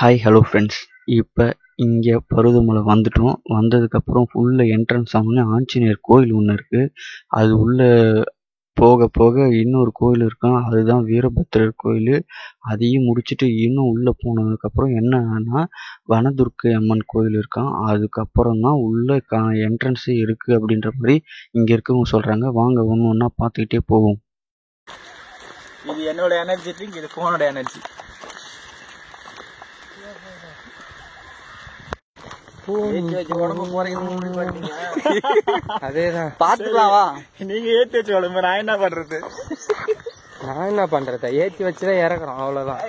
Hi hello friends. இப்போ இங்கே பருவதமலை வந்துட்டோம். வந்ததுக்கப்புறம் உள்ள என்ட்ரன்ஸ் ஆனோடனே ஆஞ்சநேயர் கோயில் ஒன்று இருக்குது. அது உள்ளே போக போக இன்னொரு கோயில் இருக்கும், அதுதான் வீரபத்திரர் கோயில். அதையும் முடிச்சுட்டு இன்னும் உள்ளே போனதுக்கப்புறம் என்னன்னா வனதுர்க்கை அம்மன் கோயில் இருக்கான். அதுக்கப்புறம் தான் உள்ள என்ட்ரன்ஸே இருக்குது அப்படின்ற மாதிரி இங்கே இருக்கவங்க சொல்கிறாங்க. வாங்க ஒன்று ஒன்றா பார்த்துக்கிட்டே போவோம். இது என்னோட எனர்ஜி ட்ரிங்க், இது ஃபோனோட எனர்ஜி. அதேதான் பாத்துக்கலாம் வா. நீங்க ஏத்தி வச்சு உடம்பு, நான் என்ன பண்றது? ஏத்தி வச்சுதான் இறக்குறோம், அவ்வளவுதான்.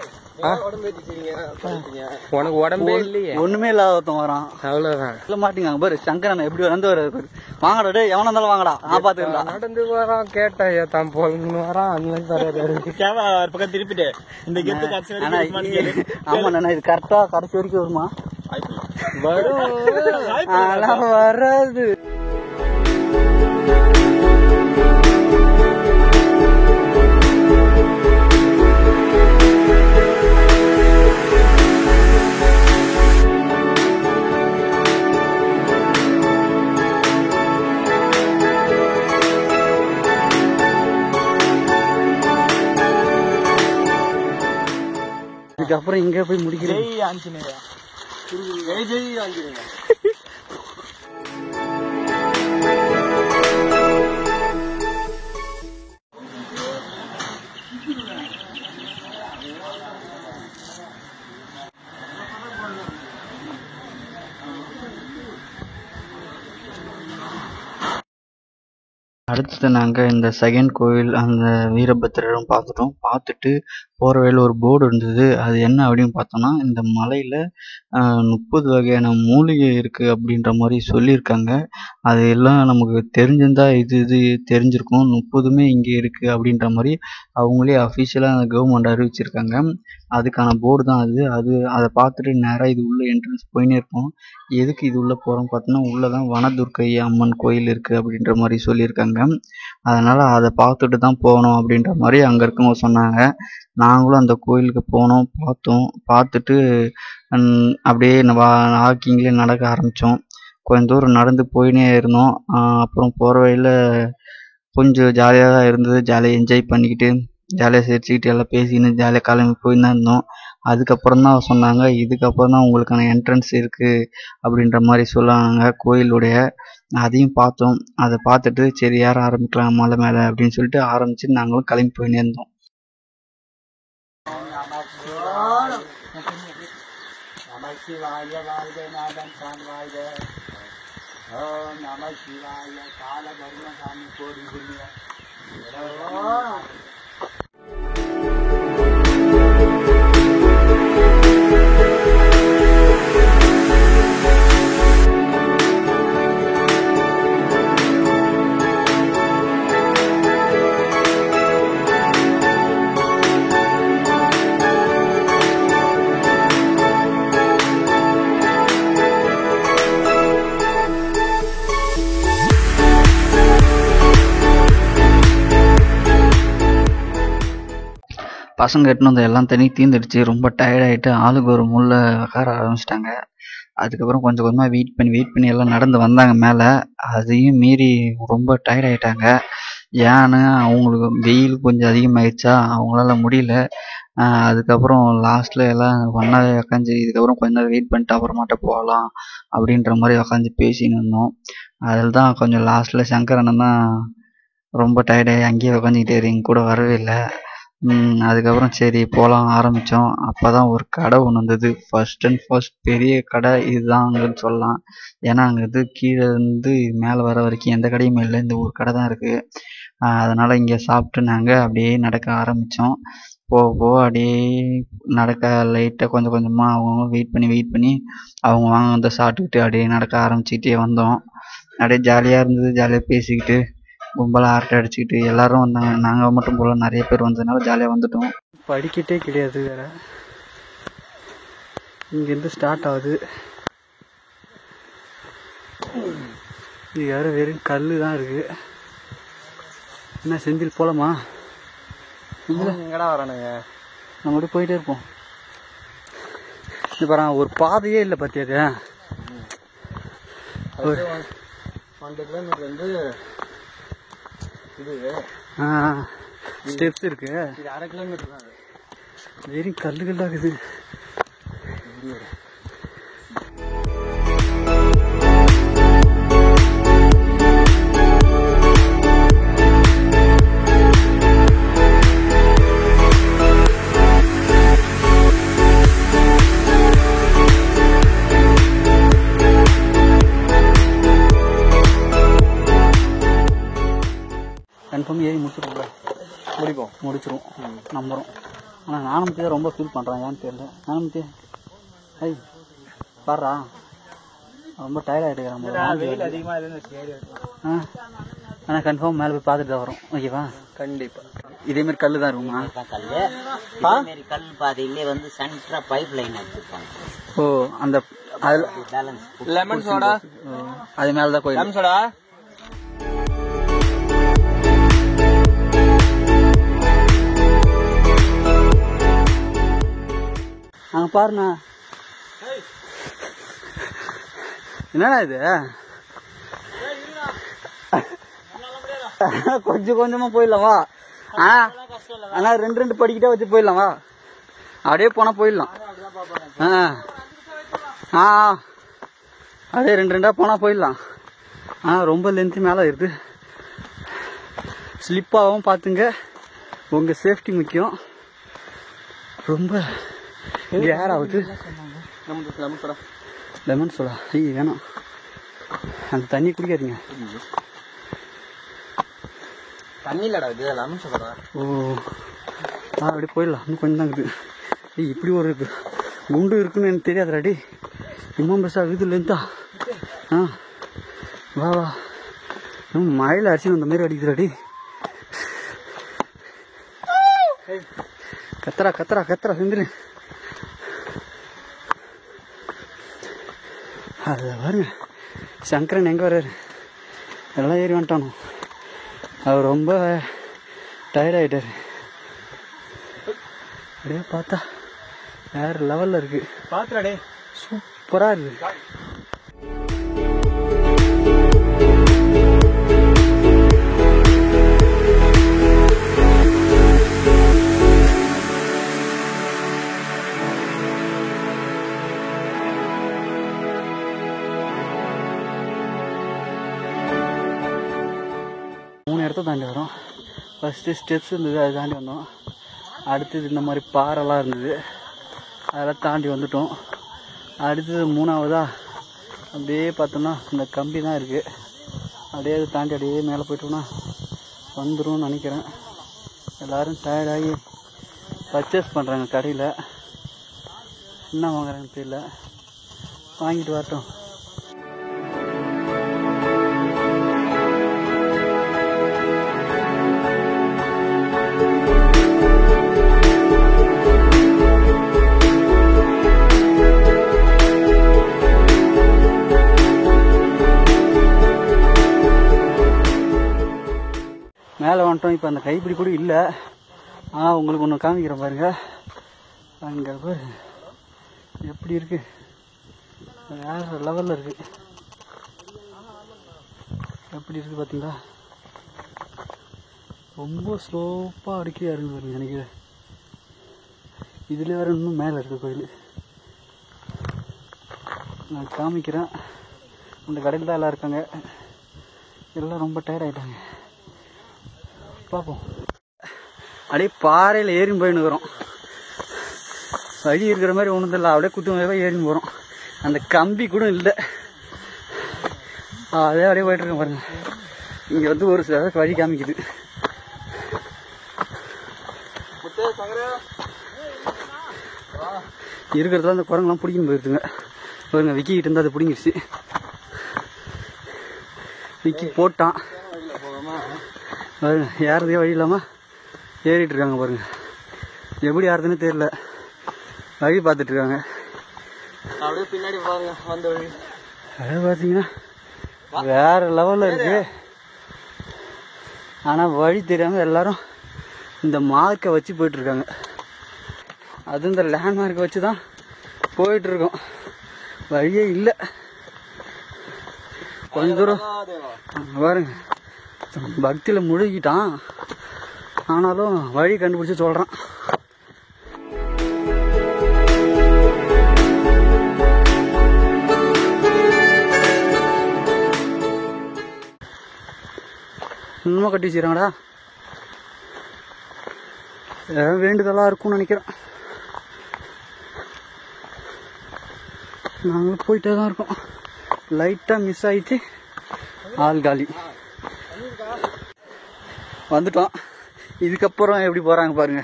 உனக்கு உடம்பே இல்லையே, ஒண்ணுமே இல்லாத ஒருத்தன் வரான், அவ்வளவுதான். சொல்ல மாட்டீங்க பாரு. சங்கரன் எப்படி வந்து வர்றாரு பாரு. வாங்கடா டே, எவனா இருந்தாலும் வாங்கடா, நான் பாத்துக்கலாம். நடந்து வரான், கேட்டா ஏத்தான் போலன்னு வரான். அந்த மாதிரி கேமரா ஒரு பக்கம் திருப்பிட்டு இந்த கெத்து கடைசி வரைக்கும். ஆமா நானா, இது கரெக்டா கடைசி வரைக்கும் வருமா? வரும், ஆனா வராது. இதுக்கப்புறம் இங்க போய் முடிக்கிறேன். ஜெய் ஆஞ்சநேயா, ஜெய் ஜெய் ஆஞ்சநேயா. அடுத்தது நாங்கள் இந்த செகண்ட் கோவில் அந்த வீரபத்திரரும் பார்த்துட்டோம். பார்த்துட்டு போகிற வழியில் ஒரு போர்டு இருந்தது. அது என்ன அப்படின்னு பார்த்தோன்னா, இந்த மலையில் 30 வகையான மூலிகை இருக்குது அப்படின்ற மாதிரி சொல்லியிருக்காங்க. அது எல்லாம் நமக்கு தெரிஞ்சிருந்தா இது தெரிஞ்சிருக்கும். 30மே இங்கே இருக்குது அப்படின்ற மாதிரி அவங்களே அஃபிஷியலாக அந்த கவர்மெண்ட் அறிவிச்சிருக்காங்க. அதுக்கான போர்டு தான் அதை பார்த்துட்டு நேராக இது உள்ள என்ட்ரன்ஸ் போயினே இருக்கும். எதுக்கு இது உள்ளே போகிறோம் பார்த்தோன்னா, உள்ளே தான் வனதுர்க்கை அம்மன் கோயில் இருக்குது அப்படின்ற மாதிரி சொல்லியிருக்காங்க. அதனால் அதை பார்த்துட்டு தான் போகணும் அப்படின்ற மாதிரி அங்கே இருக்கவங்க சொன்னாங்க. நாங்களும் அந்த கோயிலுக்கு போனோம், பார்த்தோம். பார்த்துட்டு அப்படியே வாக்கிங்லேயே நடக்க ஆரம்பித்தோம். கொஞ்சம் தூரம் நடந்து போயினே இருந்தோம். அப்புறம் போகிற வழியில் கொஞ்சம் ஜாலியாக தான் இருந்தது. ஜாலியாக என்ஜாய் பண்ணிக்கிட்டு ஜாலியாக சிரிச்சுக்கிட்டு எல்லாம் பேசிக்கின்னு ஜாலியாக கிளம்பி போய் தான் இருந்தோம். அதுக்கப்புறம் தான் சொன்னாங்க, இதுக்கப்புறம் தான் உங்களுக்கான என்ட்ரன்ஸ் இருக்குது அப்படின்ற மாதிரி சொன்னாங்க கோயிலுடைய. அதையும் பார்த்தோம். அதை பார்த்துட்டு சரி ஏற ஆரம்பிக்கலாம் மலை மேலே அப்படின்னு சொல்லிட்டு ஆரம்பிச்சு நாங்களும் கிளம்பி போயினே இருந்தோம். பசங்க எட்டுன்னு வந்து எல்லாம் தண்ணி தீர்ந்துடுச்சு. ரொம்ப டயர்டாகிட்டு ஆளுக்கு ஒரு முள்ள உட்கார ஆரம்பிச்சிட்டாங்க. அதுக்கப்புறம் கொஞ்சம் கொஞ்சமாக வெயிட் பண்ணி எல்லாம் நடந்து வந்தாங்க மேலே. அதையும் மீறி ரொம்ப டயர்டாகிட்டாங்க. ஏன்னு அவங்களுக்கு வெயில் கொஞ்சம் அதிகமாகிடுச்சா, அவங்களால முடியல. அதுக்கப்புறம் லாஸ்ட்டில் எல்லாம் ஒன்றாவே உக்காந்து இதுக்கப்புறம் கொஞ்ச நேரம் வெயிட் பண்ணிட்டு அப்புறமாட்ட போகலாம் அப்படின்ற மாதிரி உக்காந்து பேசின்னு இருந்தோம். அதில் தான் கொஞ்சம் லாஸ்ட்டில் சங்கரண்ணன் தான் ரொம்ப டயர்டாகி அங்கேயே உக்காந்துக்கிட்டாரு, எங்கள் கூட வரவே இல்லை. அதுக்கப்புறம் சரி போகலாம் ஆரம்பித்தோம். அப்போ தான் ஒரு கடை ஒன்று வந்தது. ஃபர்ஸ்ட் அண்ட் ஃபர்ஸ்ட் பெரிய கடை இதுதான் அங்கேன்னு சொல்லலாம். ஏன்னா அங்கே கீழே இருந்து மேலே வர வரைக்கும் எந்த கடையுமே இல்லை, இந்த ஒரு கடை தான் இருக்குது. அதனால் இங்கே சாப்பிட்டு நாங்கள் அப்படியே நடக்க ஆரம்பித்தோம். போக அப்படியே நடக்க லைட்டாக கொஞ்சம் கொஞ்சமாக அவங்க வெயிட் பண்ணி அவங்க வாங்க சாப்பிட்டுக்கிட்டு அப்படியே நடக்க ஆரம்பிச்சுக்கிட்டே வந்தோம். அப்படியே ஜாலியாக இருந்தது. ஜாலியாக பேசிக்கிட்டு கும்பலாக அரட்டை அடிச்சுக்கிட்டு எல்லாரும் வந்தாங்க. நாங்கள் மட்டும் போல, நிறைய பேர் வந்ததுனால ஜாலியாக வந்துட்டோம். படிக்கட்டே கிடையாது வேற, இங்கேருந்து ஸ்டார்ட் ஆகுது. இது வேறு வெறும் கல் தான் இருக்குது. என்ன செந்தில் போகலாமா? எங்கடா வரானுங்க? நம்ம அப்படியே போயிட்டே இருப்போம். இது பாருங்க, ஒரு பாதையே இல்லை பார்த்தியாது. 1 கிலோமீட்டர் வந்து இது ஸ்டெப்ஸ் இருக்கு. இது 1/2 கிலோமீட்டர் தான். வெறும் கல்லுகள்லாம் இருக்குது. கன்ஃபார்ம் ஏறி முடிச்சிருவோம் நம்புகிறோம். ஆனால் நானும் ரொம்ப ஃபீல் பண்ணுறேன், ஏன்னு தெரியல. நானும் ஐ பாடுறா ரொம்ப டயர்டாகிட்டுக்கிறேன். வெயில் அதிகமாக இல்லைன்னு. ஆனால் கன்ஃபார்ம் மேலே போய் பார்த்துட்டு தான் வரும். ஓகேவா? கண்டிப்பாக. இதேமாரி கல் தான் இருக்குமா? கல் பாதையிலே வந்து சென்டரா பைப் லைன் வச்சிருப்பாங்க. ஓ, அந்த அதில் பேலன்ஸ் லெமன் சோடா அது மேலே தான் கோயில். லெமன் சோடா அங்கே பாருண்ணா, என்னடா இது? கொஞ்சம் கொஞ்சமாக போயிடலாமா? ஆனால் 2 படிக்கிட்டே வச்சு போயிடலாமா? அப்படியே போனால் போயிடலாம். அப்படியே 2 போனால் போயிடலாம். ரொம்ப லென்த்து மேலே இருக்குது. ஸ்லிப்பாகவும் பார்த்துங்க, உங்கள் சேஃப்டி முக்கியம். ரொம்ப கேர் ஆகுது. லெமன் சோடா ஐய் வேணாம், அந்த தண்ணி குடிக்காதீங்க. தண்ணி இல்லடா, இது லெமன் சோடா. ஓ அப்படியே போயிடலாம். இன்னும் கொஞ்சம் தான் இருக்குது. ஐய் இப்படி ஒரு குண்டு இருக்குன்னு எனக்கு தெரியாதுடாடி. இம்மா பெருசா இருக்குது லென்த்தா. வா வா, மழையில் அரிசி வந்த மாதிரி அடிக்குதுடாடி. கத்துறா கத்துறா கத்துறா செந்தில். அது பாருங்க, சங்கரன் எங்கே வர்றாரு? எல்லாம் ஏறி வந்துட்டானோ. அவர் ரொம்ப டயர்டாகிட்டார். அப்படியே பார்த்தா வேறு லெவலில் இருக்குது. பாத்துறாடே, சூப்பராக இருக்குது. தாண்டி வரோம். ஃபஸ்ட்டு ஸ்டெப்ஸ் இருந்தது, அதை தாண்டி வந்தோம். அடுத்தது இந்த மாதிரி பாறைலாம் இருந்தது, அதெல்லாம் தாண்டி வந்துட்டோம். அடுத்தது 3ஆவதா அப்படியே பார்த்தோம்னா இந்த கம்பி தான் இருக்குது. அப்படியே அதை தாண்டி அப்படியே மேலே போய்ட்டோம்னா வந்துடும் நினைக்கிறேன். எல்லோரும் டயர்டாகி பர்ச்சேஸ் பண்ணுறாங்க கடையில். என்ன வாங்குறாங்கன்னு தெரியல, வாங்கிட்டு வரட்டும். மேலே வந்துட்டோம். இப்போ அந்த கைப்பிடி கூட இல்லை. உங்களுக்கு ஒன்று காமிக்கிறேன் பாருங்க. அங்கே பாரு எப்படி இருக்குது, வேறு லெவலில் இருக்குது. எப்படி இருக்குது பார்த்தீங்களா? ரொம்ப ஸ்லோப்பாக அடிக்கையாக இருக்குது பாருங்க. நினைக்கிறேன் இதில் வேறு இன்னும் மேலே இருக்குது கோயில். நான் காமிக்கிறேன். அந்த கடையில் தான் எல்லாம் இருக்காங்க. எல்லாம் ரொம்ப டயர்ட் ஆகிட்டாங்க. பார்ப்போம். அப்படியே பாறையில் ஏறின்னு போயின்னு இருக்கிறோம். வழி இருக்கிற மாதிரி ஒன்றும் இல்லை, அப்படியே குத்து மாதிரி ஏறின்னு போகிறோம். அந்த கம்பி கூட இல்லை, அதே அப்படியே போயிட்டுருக்கேன் பாருங்க. இங்கே வந்து ஒரு சில வழி காமிக்குது. இருக்கிறதுல அந்த குரங்கெல்லாம் பிடிக்கின்னு போயிருதுங்க பாருங்க. விக்கிக்கிட்டு இருந்தால் அது பிடிங்கிடுச்சு. விக்கி போட்டான் பாருங்க. ஏறதுக்கே வழி இல்லாமல் ஏறிட்டு இருக்காங்க பாருங்க. எப்படி ஏறதுன்னு தெரியல, வழி பார்த்துட்டு இருக்காங்க. அப்படியே பின்னாடி பாருங்க வந்த வழி. அதே பார்த்தீங்கன்னா வேற லெவலில் இருக்கு. ஆனால் வழி தெரியாமல் எல்லாரும் இந்த மார்க்கை வச்சு போயிட்டுருக்காங்க. அது இந்த லேண்ட்மார்க்கை வச்சு தான் போயிட்டுருக்கோம். வழியே இல்லை. கொஞ்ச தூரம் பாருங்க, பக்தியில் முழுகிட்டான். ஆனாலும் வழி கண்டுபிடிச்சி சொல்கிறான். இன்னும் கட்டி வச்சுக்கிறாங்கடா. வேண்டுதலாக இருக்கும்னு நினைக்கிறேன். நாங்களும் போயிட்டே தான் இருக்கோம். லைட்டாக மிஸ் ஆகிட்டு ஆள் காலி வந்துட்டோம். இதுக்கப்புறம் எப்படி போகிறாங்க பாருங்க.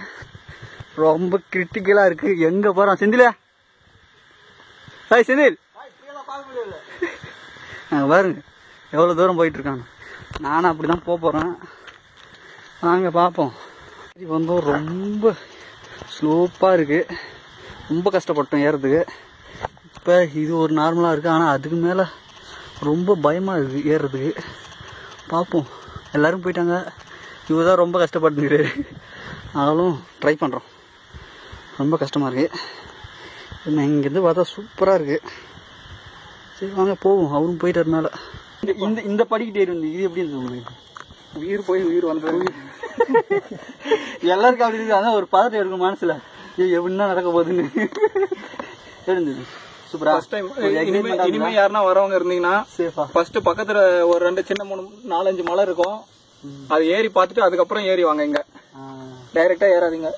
ரொம்ப கிரிட்டிக்கலாக இருக்குது. எங்கே போகிறோம் செந்தில்? ஹாய் செந்தில். பாருங்க எவ்வளோ தூரம் போயிட்டுருக்காங்க. நானும் அப்படி தான் போகிறேன். வாங்க பார்ப்போம். இது வந்து ரொம்ப ஸ்லோப்பாக இருக்குது. ரொம்ப கஷ்டப்பட்டோம் ஏறதுக்கு. இப்போ இது ஒரு நார்மலாக இருக்குது. ஆனால் அதுக்கு மேலே ரொம்ப பயமாக இருக்குது ஏறுறதுக்கு. பார்ப்போம். எல்லோரும் போயிட்டாங்க. இவர் தான் ரொம்ப கஷ்டப்பட்டுருக்காரு. ஆனாலும் ட்ரை பண்ணுறோம். ரொம்ப கஷ்டமாக இருக்குது. நான் இங்கேருந்து பார்த்தா சூப்பராக இருக்குது. சரி வாங்க போவோம். அவரும் போயிட்டார் மேலே. இந்த இந்த படிக்கிட்டே இருந்து இது எப்படி இருந்தது? உயிர் போய் உயிர் வந்துடுறது எல்லாருக்கும் அப்படி இருக்குது. அதான் ஒரு பதட்டம் எடுக்கும் மனசில். எப்படின்னா நடக்க போகுதுன்னு இருந்தது. சூப்பரா. இனிமே யாருன்னா வரவங்க இருந்தீங்கன்னா ஃபர்ஸ்ட் பக்கத்துல ஒரு 2 சின்ன 3 4-5 மலை இருக்கும். அது ஏறி பார்த்துட்டு அதுக்கப்புறம் ஏறி வாங்க. இங்க டைரக்டா ஏறாதீங்க.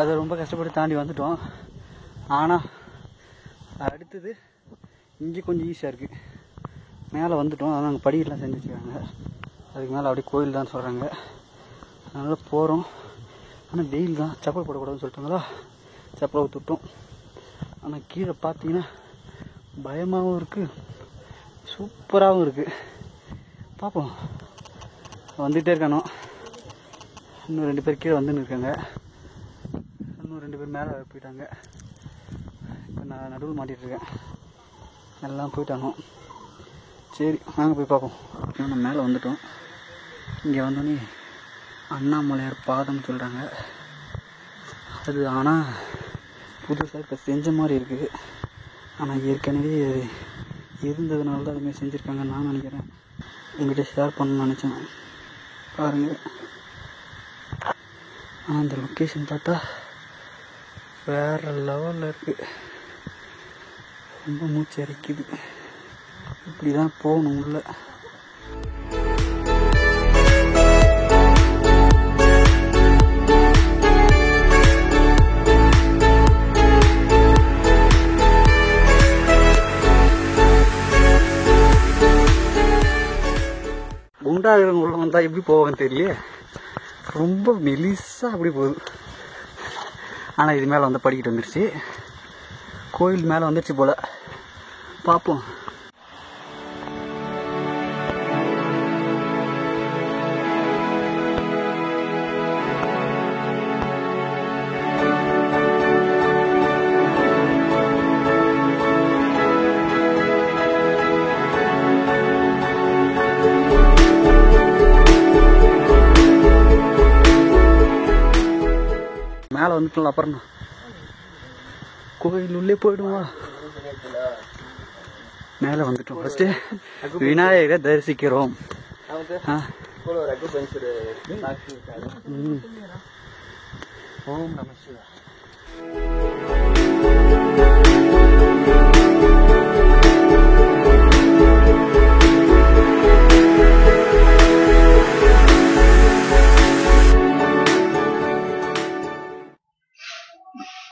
அதை ரொம்ப கஷ்டப்பட்டு தாண்டி வந்துட்டோம். ஆனால் அடுத்தது இங்கே கொஞ்சம் ஈஸியாக இருக்குது. மேலே வந்துட்டோம். அதான் அங்கே படிக்கெல்லாம் செஞ்சு வச்சுருக்காங்க. அதுக்கு மேலே அப்படியே கோயில் தான் சொல்கிறாங்க. அதனால் போகிறோம். ஆனால் வெயில் தான். செப்பல் போடக்கூடாதுன்னு சொல்லிட்டாங்களா, செப்பலை விட்டுட்டோம். ஆனால் கீழே பார்த்தீங்கன்னா பயமாகவும் இருக்குது, சூப்பராகவும் இருக்குது. பார்ப்போம். வந்துகிட்டே இருக்கானோ. இன்னும் 2 பேர் கீழே வந்துன்னு இருக்காங்க. இன்னும் 2 பேர் மேலே போயிட்டாங்க. இப்போ நான் நடுவில் மாட்டிகிட்ருக்கேன். எல்லாம் போயிட்டானோ. சரி நாங்கள் போய் பார்ப்போம். நம்ம மேலே வந்துட்டோம். இங்கே வந்தோடனே அண்ணாமலையார் பாதம்னு சொல்கிறாங்க. அது ஆனால் புதுசாக இப்போ செஞ்ச மாதிரி இருக்குது. ஆனால் ஏற்கனவே இருந்ததுனால தான் அதுமாதிரி செஞ்சுருக்காங்கன்னு நான் நினைக்கிறேன். உங்கள்கிட்ட ஷேர் பண்ணணும்னு நினச்சேன். பாருங்கள். ஆனால் அந்த லொக்கேஷன் பார்த்தா வேறு லெவலில் இருக்குது. ரொம்ப மூச்சு அரிக்குது. இப்படி தான் போகணும் உள்ள. குண்டாகிறவங்க உள்ள வந்தால் எப்படி போவாங்கன்னு தெரியல. ரொம்ப மெலிசாக அப்படி போகுது. ஆனால் இது மேலே வந்து படிக்கிட்டு வந்துருச்சு. கோயில் மேலே வந்துருச்சு போல். பார்ப்போம். மேலே வந்துட்டோம். அப்புறம் கோயில் உள்ளே போயிடுவா. மேலே வந்துட்டோம். ஃபர்ஸ்ட்டு விநாயகரை தரிசிக்கிறோம். ஓம் நம சிவாய.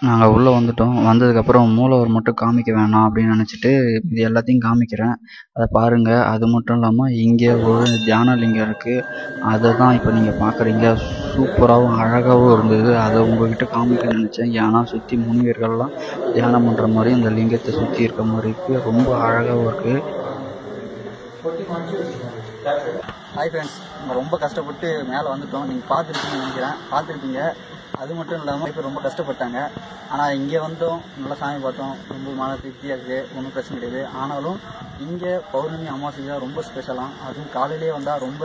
நாங்கள் உள்ளே வந்துட்டோம். வந்ததுக்கப்புறம் மூலவர் மட்டும் காமிக்க வேணாம் அப்படின்னு நினச்சிட்டு இது எல்லாத்தையும் காமிக்கிறேன். அதை பாருங்கள். அது மட்டும் இல்லாமல் இங்கே ஒரு தியான லிங்கம் இருக்குது. அதை தான் இப்போ நீங்கள் பார்க்குறீங்க. சூப்பராகவும் அழகாகவும் இருந்தது. அதை உங்கள்கிட்ட காமிக்க நினச்சேன். ஏன்னா சுற்றி முனிவர்கள்லாம் தியானம் பண்ணுற மாதிரி இந்த லிங்கத்தை சுற்றி இருக்க மாதிரி இருக்குது. ரொம்ப அழகாகவும் இருக்குது. ஹாய் ஃப்ரெண்ட்ஸ், நம்ம ரொம்ப கஷ்டப்பட்டு மேலே வந்துட்டோம். நீங்கள் பார்த்துருப்பீங்கன்னு நினைக்கிறேன். பார்த்துருப்பீங்க. அது மட்டும் இல்லாமல் இப்போ ரொம்ப கஷ்டப்பட்டாங்க. ஆனால் இங்கே வந்தோம், நல்லா சாமி பார்த்தோம், ரொம்ப மன திருப்தியாக இருக்குது, ஒன்றும் பிரச்சனை கிடையாது. ஆனாலும் இங்கே பௌர்ணமி அமாவாசைக்கு ரொம்ப ஸ்பெஷலாம். அதுவும் காலையிலேயே வந்தால் ரொம்ப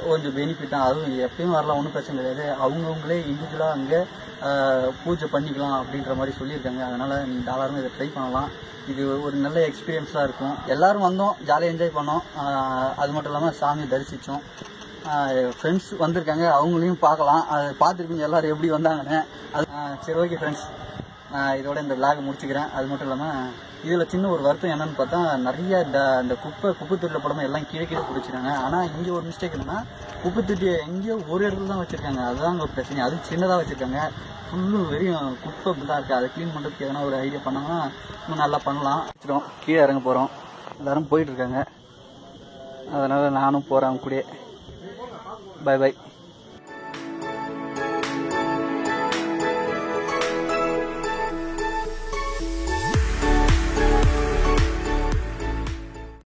கொஞ்சம் பெனிஃபிட் தான். அதுவும் எப்பயும் வரலாம், ஒன்றும் பிரச்சனை கிடையாது. அவங்கவுங்களே இண்டிவிஜுவலாக அங்கே பூஜை பண்ணிக்கலாம் அப்படின்ற மாதிரி சொல்லியிருக்காங்க. அதனால் நீங்கள் தாராளமாக இதை ட்ரை பண்ணலாம். இது ஒரு நல்ல எக்ஸ்பீரியன்ஸாக இருக்கும். எல்லோரும் வந்தோம், ஜாலியாக என்ஜாய் பண்ணோம். அது மட்டும் இல்லாமல் சாமியை தரிசித்தோம். ஃப்ரெண்ட்ஸ் வந்திருக்காங்க, அவங்களையும் பார்க்கலாம். அதை பார்த்துருப்பீங்க எல்லோரும் எப்படி வந்தாங்கன்னு. அது சரி, ஓகே ஃப்ரெண்ட்ஸ், நான் இதோட இந்த விளாக் முடிச்சுக்கிறேன். அது மட்டும் இல்லாமல் இதில் சின்ன ஒரு வருத்தம் என்னன்னு பார்த்தா, நிறைய இந்த குப்பைத்தொட்டியில் படமாக எல்லாம் கீழே பிடிச்சிருக்காங்க. ஆனால் இங்கே ஒரு மிஸ்டேக் என்னன்னா, குப்பைத்தொட்டி எங்கேயோ ஒரு இடத்துல தான் வச்சுருக்காங்க. அதுதான் ஒரு பிரச்சனை. அது சின்னதாக வச்சுருக்காங்க, ஃபுல்லும் வெறும் குப்பை தான் இருக்குது. அதை க்ளீன் பண்ணுறதுக்கு எதனா ஒரு ஐடியா பண்ணாங்கன்னா இன்னும் நல்லா பண்ணலாம். வச்சுட்டோம், கீழே இறங்க போகிறோம். எல்லோரும் போயிட்டுருக்காங்க, அதனால் நானும் போகிறேன் அவங்க கூட. Bye by.